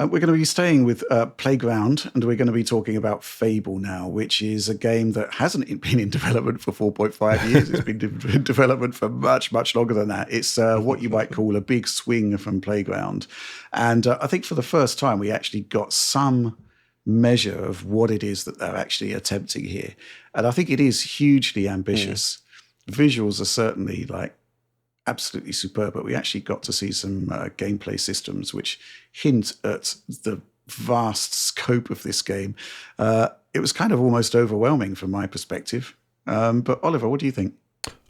We're going to be staying with Playground, and we're going to be talking about Fable now, which is a game that hasn't been in development for 4.5 years. It's been in development for much, much longer than that. It's what you might call a big swing from Playground. And I think for the first time, we actually got some measure of what it is that they're actually attempting here. And I think it is hugely ambitious. Visuals are certainly like absolutely superb, but we actually got to see some gameplay systems which hint at the vast scope of this game. It was kind of almost overwhelming from my perspective. But Oliver, what do you think?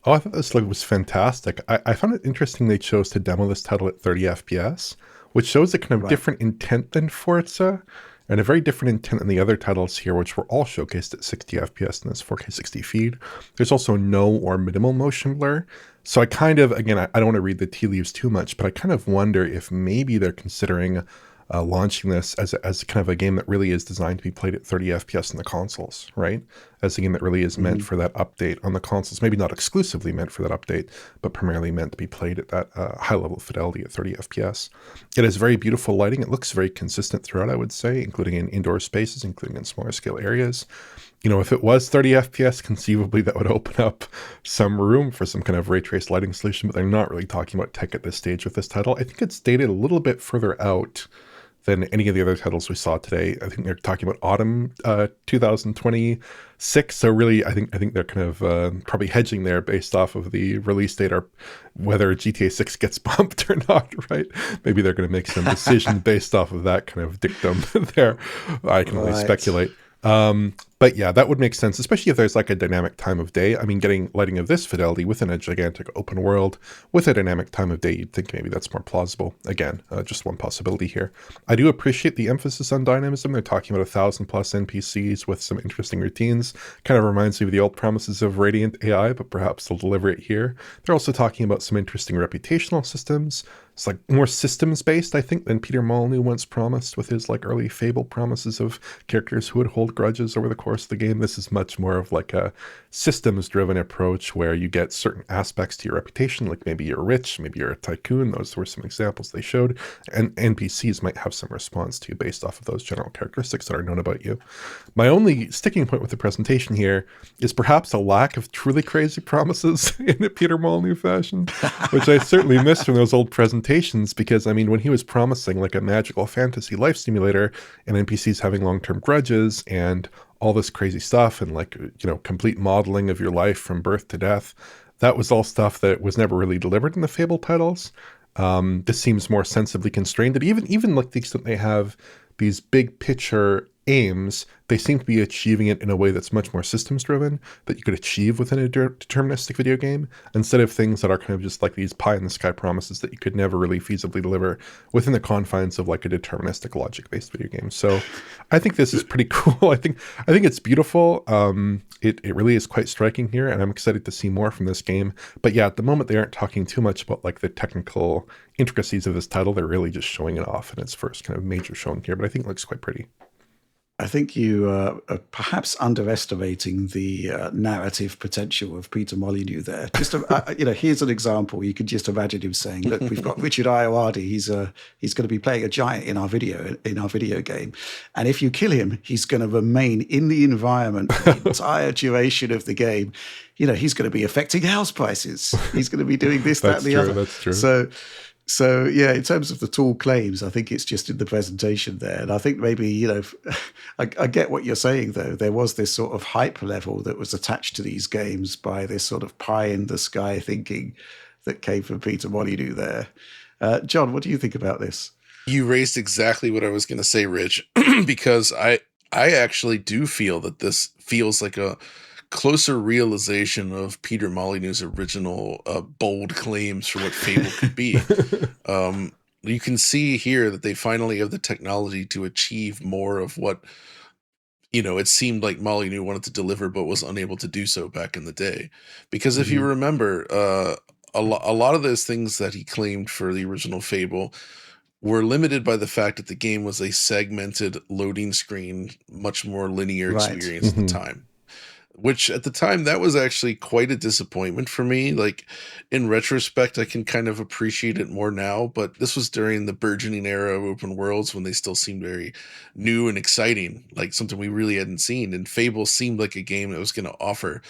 Oh, I thought this was fantastic. I found it interesting they chose to demo this title at 30 FPS, which shows a kind of different intent than Forza, and a very different intent than the other titles here, which were all showcased at 60 FPS in this 4K 60 feed. There's also no or minimal motion blur. So I kind of, again, I don't want to read the tea leaves too much, but I kind of wonder if maybe they're considering launching this as kind of a game that really is designed to be played at 30 FPS in the consoles, right? As a game that really is meant for that update on the consoles. Maybe not exclusively meant for that update, but primarily meant to be played at that high level of fidelity at 30 FPS. It has very beautiful lighting. It looks very consistent throughout, I would say, including in indoor spaces, including in smaller scale areas. You know, if it was 30 FPS, conceivably that would open up some room for some kind of ray trace lighting solution, but they're not really talking about tech at this stage with this title. I think it's dated a little bit further out than any of the other titles we saw today. I think they're talking about autumn 2026. So really, I think they're kind of probably hedging there based off of the release date or whether GTA 6 gets bumped or not, right? Maybe they're going to make some decisions based off of that kind of dictum there. I can only speculate. But yeah, that would make sense, especially if there's like a dynamic time of day. I mean, getting lighting of this fidelity within a gigantic open world with a dynamic time of day, you'd think maybe that's more plausible. Again, just one possibility here. I do appreciate the emphasis on dynamism. They're talking about 1,000+ NPCs with some interesting routines. Kind of reminds me of the old promises of Radiant AI, but perhaps they'll deliver it here. They're also talking about some interesting reputational systems. It's like more systems based, I think, than Peter Molyneux once promised with his like early Fable promises of characters who would hold grudges over the course of the game. This is much more of like a systems driven approach where you get certain aspects to your reputation, like maybe you're rich, maybe you're a tycoon. Those were some examples they showed, and NPCs might have some response to you based off of those general characteristics that are known about you. My only sticking point with the presentation here is perhaps a lack of truly crazy promises in a Peter Molyneux fashion, which I certainly missed from those old presentations. Because I mean, when he was promising like a magical fantasy life simulator and NPCs having long-term grudges and all this crazy stuff and like, you know, complete modeling of your life from birth to death, that was all stuff that was never really delivered in the Fable titles. This seems more sensibly constrained, that even like the extent they have these big picture aims, they seem to be achieving it in a way that's much more systems driven, that you could achieve within a deterministic video game, instead of things that are kind of just like these pie in the sky promises that you could never really feasibly deliver within the confines of like a deterministic logic based video game. So I think this is pretty cool. I think it's beautiful. It really is quite striking here, and I'm excited to see more from this game. But yeah, at the moment they aren't talking too much about like the technical intricacies of this title. They're really just showing it off in its first kind of major showing here, but I think it looks quite pretty. I think you are perhaps underestimating the narrative potential of Peter Molyneux there. Just, here's an example. You could just imagine him saying, "Look, we've got Richard Ayoade. He's going to be playing a giant in our video game, and if you kill him, he's going to remain in the environment for the entire duration of the game. You know, he's going to be affecting house prices. He's going to be doing this, that, and the other." That's true. So yeah, in terms of the tall claims, I think it's just in the presentation there. And I think maybe, you know, I get what you're saying, though. There was this sort of hype level that was attached to these games by this sort of pie in the sky thinking that came from Peter Molyneux there. John, what do you think about this? You raised exactly what I was going to say, Rich, because I actually do feel that this feels like a closer realization of Peter Molyneux's original bold claims for what Fable could be. You can see here that they finally have the technology to achieve more of what, you know, it seemed like Molyneux wanted to deliver but was unable to do so back in the day. Because if you remember, a lot of those things that he claimed for the original Fable were limited by the fact that the game was a segmented loading screen, much more linear experience at the time. which at the time that was actually quite a disappointment for me. Like in retrospect, I can kind of appreciate it more now, but this was during the burgeoning era of open worlds when they still seemed very new and exciting, like something we really hadn't seen. And Fable seemed like a game that was going to offer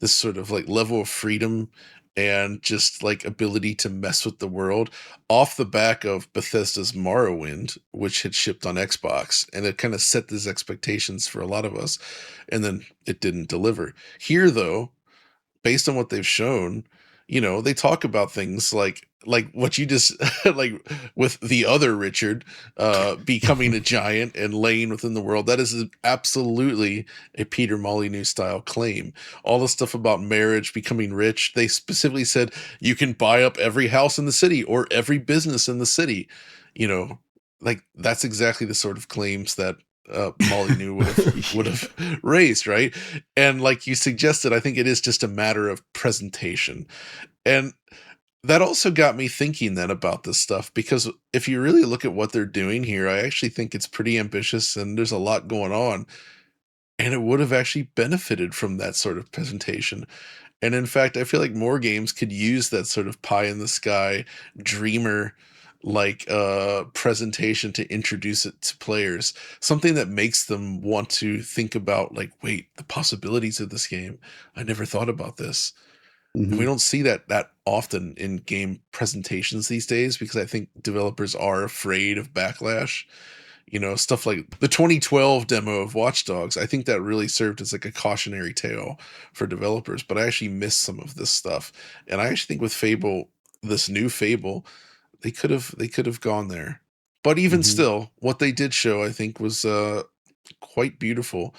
this sort of like level of freedom and just like ability to mess with the world off the back of Bethesda's Morrowind, which had shipped on Xbox, and it kind of set these expectations for a lot of us, and then it didn't deliver. Here, though, based on what they've shown, they talk about things like what you just like with the other Richard becoming a giant and laying within the world. That is absolutely a Peter Molyneux style claim. All the stuff about marriage, becoming rich, they specifically said you can buy up every house in the city or every business in the city. Like that's exactly the sort of claims that Molyneux would have raised, right? And like you suggested, I think it is just a matter of presentation. And that also got me thinking then about this stuff, because if you really look at what they're doing here, I actually think it's pretty ambitious and there's a lot going on. And it would have actually benefited from that sort of presentation. And in fact, I feel like more games could use that sort of pie in the sky dreamer like presentation to introduce it to players, something that makes them want to think about like, wait, the possibilities of this game. I never thought about this. And we don't see that often in game presentations these days, because I think developers are afraid of backlash. Stuff like the 2012 demo of Watch Dogs, I think that really served as like a cautionary tale for developers, but I actually miss some of this stuff. And I actually think with Fable, this new Fable, they could have gone there. But even still, what they did show, I think, was quite beautiful.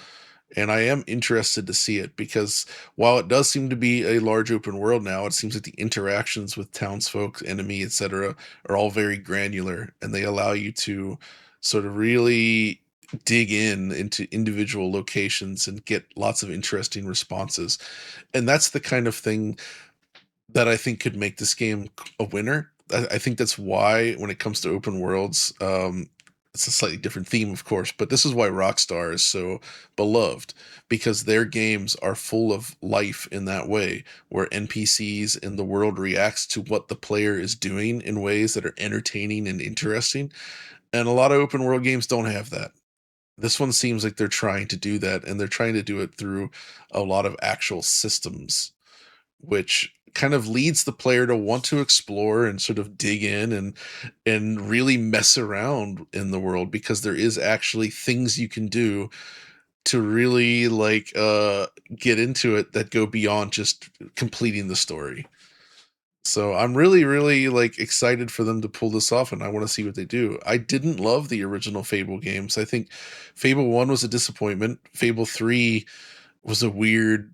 And I am interested to see it, because while it does seem to be a large open world now, it seems like the interactions with townsfolk, enemy, etc., are all very granular, and they allow you to sort of really dig into individual locations and get lots of interesting responses. And that's the kind of thing that I think could make this game a winner. I think that's why, when it comes to open worlds, it's a slightly different theme, of course, but this is why Rockstar is so beloved, because their games are full of life in that way, where NPCs in the world reacts to what the player is doing in ways that are entertaining and interesting. And a lot of open world games don't have that. This one seems like they're trying to do that, and they're trying to do it through a lot of actual systems, which kind of leads the player to want to explore and sort of dig in and really mess around in the world, because there is actually things you can do to really like get into it that go beyond just completing the story. So I'm really, really like excited for them to pull this off, and I want to see what they do. I didn't love the original Fable games. I think Fable 1 was a disappointment. Fable 3 was a weird,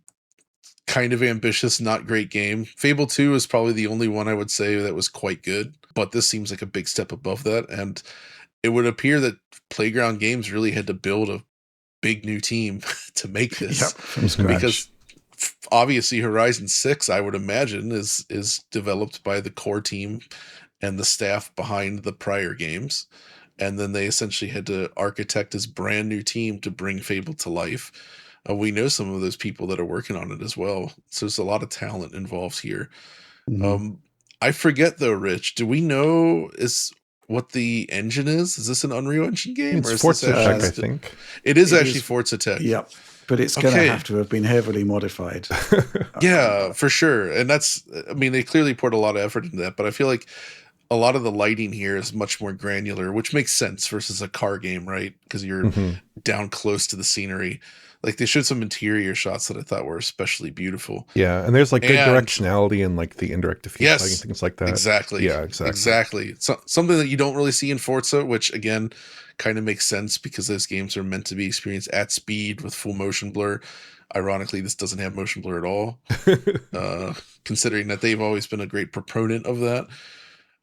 kind of ambitious, not great game. Fable 2 is probably the only one I would say that was quite good, but this seems like a big step above that. And it would appear that Playground Games really had to build a big new team to make this. From scratch. Because obviously Horizon 6, I would imagine, is developed by the core team and the staff behind the prior games. And then they essentially had to architect this brand new team to bring Fable to life. We know some of those people that are working on it as well. So there's a lot of talent involved here. I forget though, Rich, do we know what the engine is? Is this an Unreal Engine game? It's or is Forza this Tech, I think. It is actually Forza Tech. Yep. But it's going to have to have been heavily modified. Yeah, for sure. And they clearly poured a lot of effort into that, but I feel like a lot of the lighting here is much more granular, which makes sense versus a car game, right? Because you're down close to the scenery. Like they showed some interior shots that I thought were especially beautiful. Yeah, and there's like good directionality and like the indirect diffuse lighting and things like that. Exactly. Yeah, exactly. So, something that you don't really see in Forza, which again kind of makes sense because those games are meant to be experienced at speed with full motion blur. Ironically, this doesn't have motion blur at all, considering that they've always been a great proponent of that.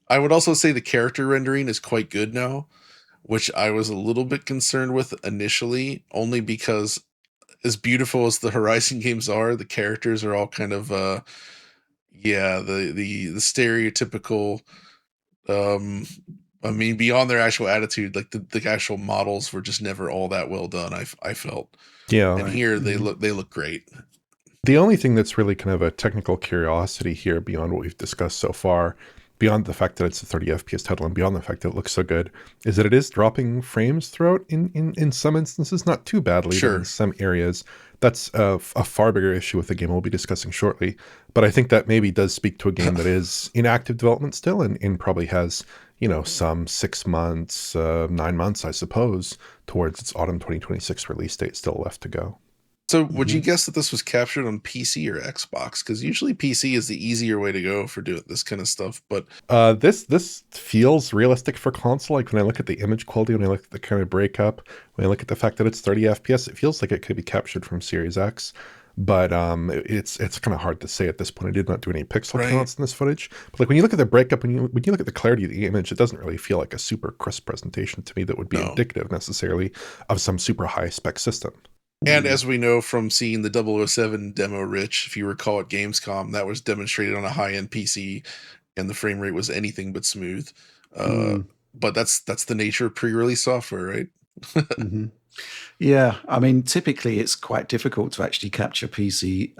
I would also say the character rendering is quite good now, which I was a little bit concerned with initially, only because as beautiful as the Horizon games are, the characters are all kind of the stereotypical, beyond their actual attitude, like the actual models were just never all that well done, I felt. Yeah. And here they look great. The only thing that's really kind of a technical curiosity here beyond what we've discussed so far, beyond the fact that it's a 30 FPS title and beyond the fact that it looks so good, is that it is dropping frames throughout in some instances, not too badly, but in some areas. That's a far bigger issue with the game we'll be discussing shortly. But I think that maybe does speak to a game that is in active development still and probably has, some 6 months, 9 months, I suppose, towards its autumn 2026 release date still left to go. So would you guess that this was captured on PC or Xbox? Because usually PC is the easier way to go for doing this kind of stuff. But this feels realistic for console. Like when I look at the image quality, when I look at the kind of breakup, when I look at the fact that it's 30 FPS, it feels like it could be captured from Series X. But it's kind of hard to say at this point. I did not do any pixel counts in this footage. But like when you look at the breakup, when you look at the clarity of the image, it doesn't really feel like a super crisp presentation to me that would be indicative necessarily of some super high spec system. And as we know from seeing the 007 demo, Rich, if you recall at Gamescom, that was demonstrated on a high-end PC, and the frame rate was anything but smooth. But that's the nature of pre-release software, right? Yeah, I mean, typically it's quite difficult to actually capture PC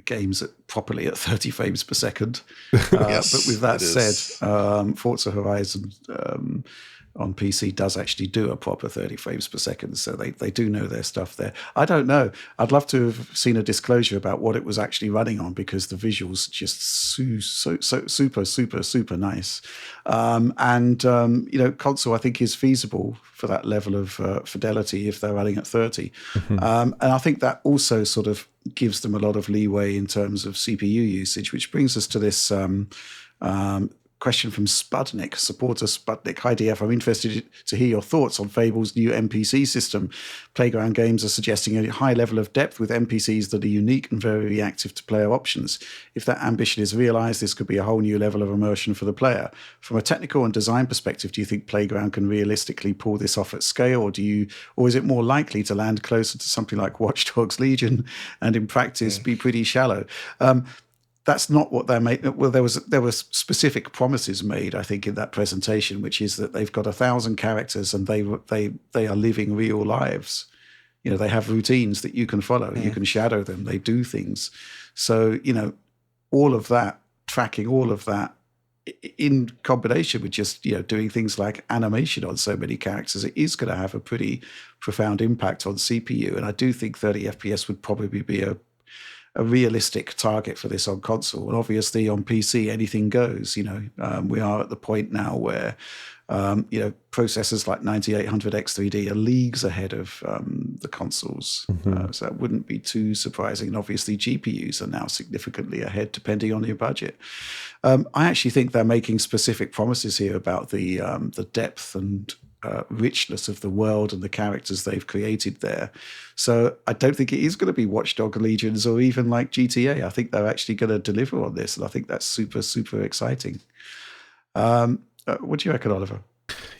games properly at 30 frames per second. Yes, but with that said, Forza Horizon on PC does actually do a proper 30 frames per second, so they do know their stuff there. I don't know. I'd love to have seen a disclosure about what it was actually running on, because the visuals just super nice. Console I think is feasible for that level of fidelity if they're running at 30. And I think that also sort of gives them a lot of leeway in terms of CPU usage, which brings us to this question from Spudnik, supporter Spudnik. Hi DF, I'm interested to hear your thoughts on Fable's new NPC system. Playground Games are suggesting a high level of depth with NPCs that are unique and very reactive to player options. If that ambition is realized, this could be a whole new level of immersion for the player. From a technical and design perspective, do you think Playground can realistically pull this off at scale, or is it more likely to land closer to something like Watch Dogs Legion and in practice be pretty shallow? That's not what they made. Well, there were specific promises made, I think, in that presentation, which is that they've got 1,000 characters and they are living real lives. They have routines that you can follow. You can shadow them. They do things. So, all of that, tracking all of that in combination with just, doing things like animation on so many characters, it is going to have a pretty profound impact on CPU. And I do think 30 FPS would probably be a realistic target for this on console. And obviously on PC, anything goes. We are at the point now where processors like 9800 X3D are leagues ahead of the consoles. So that wouldn't be too surprising. And obviously GPUs are now significantly ahead depending on your budget. I actually think they're making specific promises here about the depth and richness of the world and the characters they've created there. So I don't think it is going to be Watch Dogs Legions or even like GTA. I think they're actually going to deliver on this, and I think that's super exciting. What do you reckon, Oliver?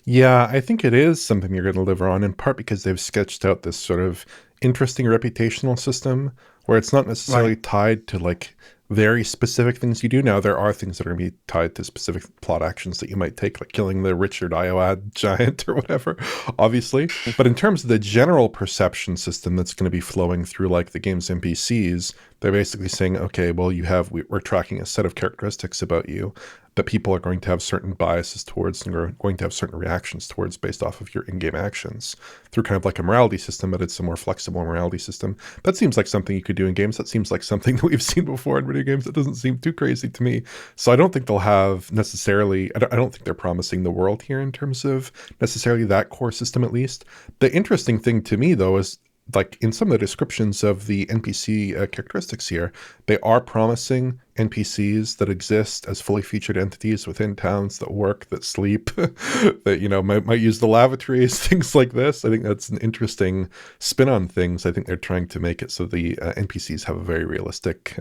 Yeah, I think it is something you're going to deliver on, in part because they've sketched out this sort of interesting reputational system where it's not necessarily tied to like very specific things you do. Now, there are things that are going to be tied to specific plot actions that you might take, like killing the Richard Ioad giant or whatever, obviously. But in terms of the general perception system that's going to be flowing through like the game's NPCs, they're basically saying, okay, well, we're tracking a set of characteristics about you that people are going to have certain biases towards and are going to have certain reactions towards based off of your in-game actions through kind of like a morality system, but it's a more flexible morality system. That seems like something you could do in games. That seems like something that we've seen before in video games. That doesn't seem too crazy to me. So I don't think they'll have necessarily, I don't think they're promising the world here in terms of necessarily that core system at least. The interesting thing to me though is like in some of the descriptions of the NPC characteristics here, they are promising NPCs that exist as fully featured entities within towns that work, that sleep, that, might use the lavatories, things like this. I think that's an interesting spin on things. I think they're trying to make it so the NPCs have a very realistic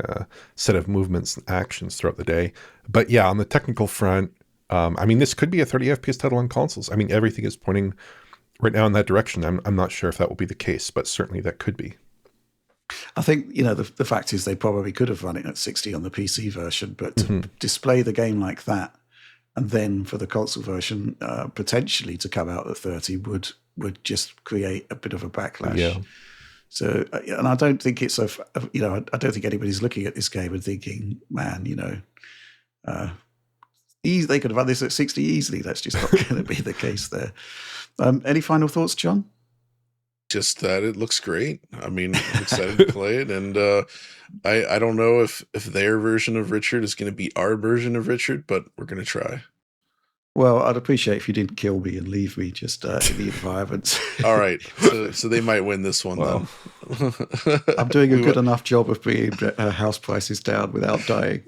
set of movements and actions throughout the day. But yeah, on the technical front, this could be a 30 FPS title on consoles. Everything is pointing right now in that direction. I'm not sure if that will be the case, but certainly that could be. I think, the fact is they probably could have run it at 60 on the PC version, but to display the game like that, and then for the console version potentially to come out at 30 would just create a bit of a backlash. So, and I don't think it's I don't think anybody's looking at this game and thinking, man, they could have run this at 60 easily. That's just not going to be the case there. Any final thoughts, John? Just that it looks great. I mean, I'm excited to play it, and I don't know if their version of Richard is going to be our version of Richard, but we're going to try. Well, I'd appreciate if you didn't kill me and leave me just in the environment. All right, so they might win this one then. I'm doing a good enough job of bringing house prices down without dying.